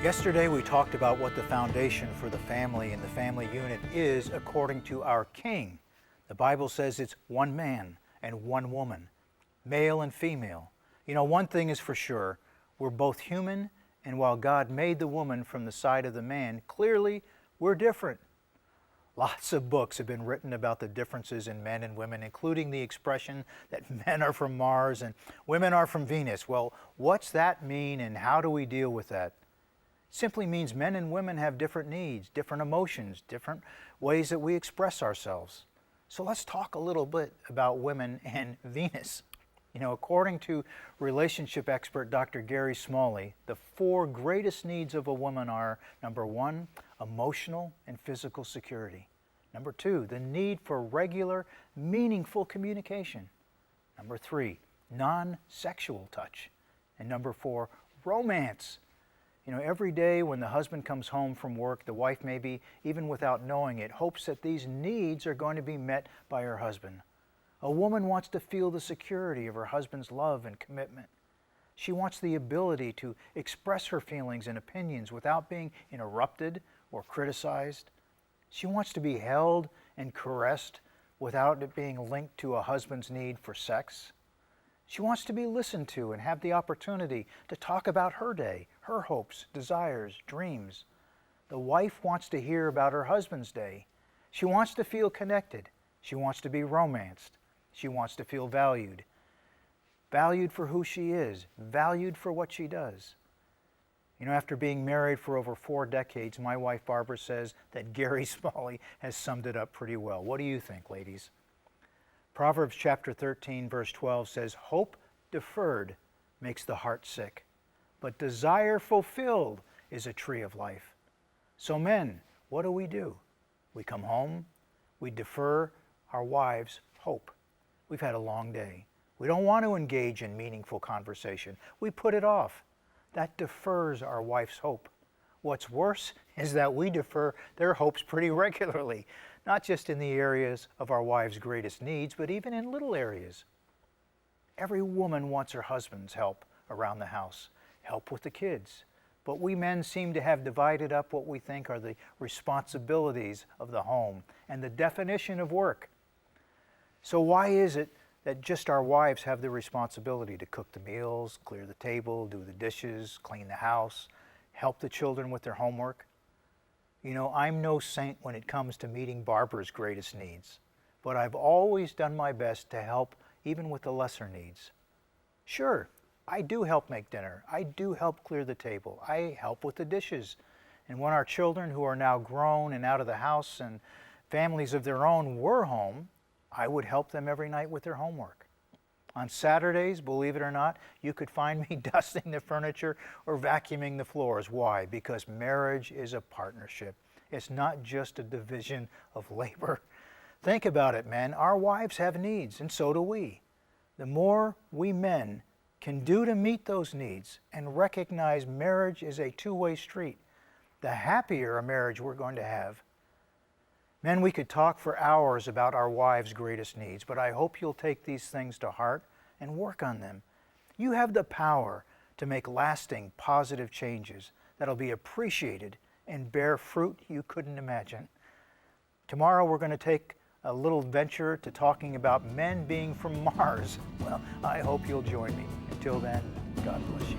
Yesterday we talked about what the foundation for the family and the family unit is according to our King. The Bible says it's one man and one woman, male and female. You know, one thing is for sure, we're both human, and while God made the woman from the side of the man, clearly we're different. Lots of books have been written about the differences in men and women, including the expression that men are from Mars and women are from Venus. Well, what's that mean and how do we deal with that? Simply means men and women have different needs, different emotions, different ways that we express ourselves. So let's talk a little bit about women and Venus. You know, according to relationship expert Dr. Gary Smalley, the four greatest needs of a woman are, number one, emotional and physical security. Number two, the need for regular, meaningful communication. Number three, non-sexual touch. And number four, romance. You know, every day when the husband comes home from work, the wife maybe, even without knowing it, hopes that these needs are going to be met by her husband. A woman wants to feel the security of her husband's love and commitment. She wants the ability to express her feelings and opinions without being interrupted or criticized. She wants to be held and caressed without it being linked to a husband's need for sex. She wants to be listened to and have the opportunity to talk about her day, her hopes, desires, dreams. The wife wants to hear about her husband's day. She wants to feel connected. She wants to be romanced. She wants to feel valued. Valued for who she is, valued for what she does. You know, after being married for over 4 decades, my wife Barbara says that Gary Smalley has summed it up pretty well. What do you think, ladies? Proverbs chapter 13, verse 12 says, "Hope deferred makes the heart sick, but desire fulfilled is a tree of life." So men, what do? We come home, we defer our wives' hope. We've had a long day. We don't want to engage in meaningful conversation. We put it off. That defers our wife's hope. What's worse is that we defer their hopes pretty regularly, not just in the areas of our wives' greatest needs, but even in little areas. Every woman wants her husband's help around the house, help with the kids. But we men seem to have divided up what we think are the responsibilities of the home and the definition of work. So why is it that just our wives have the responsibility to cook the meals, clear the table, do the dishes, clean the house, help the children with their homework? You know, I'm no saint when it comes to meeting Barbara's greatest needs, but I've always done my best to help even with the lesser needs. Sure, I do help make dinner. I do help clear the table. I help with the dishes. And when our children, who are now grown and out of the house and families of their own, were home, I would help them every night with their homework. On Saturdays, believe it or not, you could find me dusting the furniture or vacuuming the floors. Why? Because marriage is a partnership. It's not just a division of labor. Think about it, men. Our wives have needs, and so do we. The more we men can do to meet those needs and recognize marriage is a two-way street, the happier a marriage we're going to have. Men, we could talk for hours about our wives' greatest needs, but I hope you'll take these things to heart and work on them. You have the power to make lasting, positive changes that'll be appreciated and bear fruit you couldn't imagine. Tomorrow we're going to take a little venture to talking about men being from Mars. Well, I hope you'll join me. Until then, God bless you.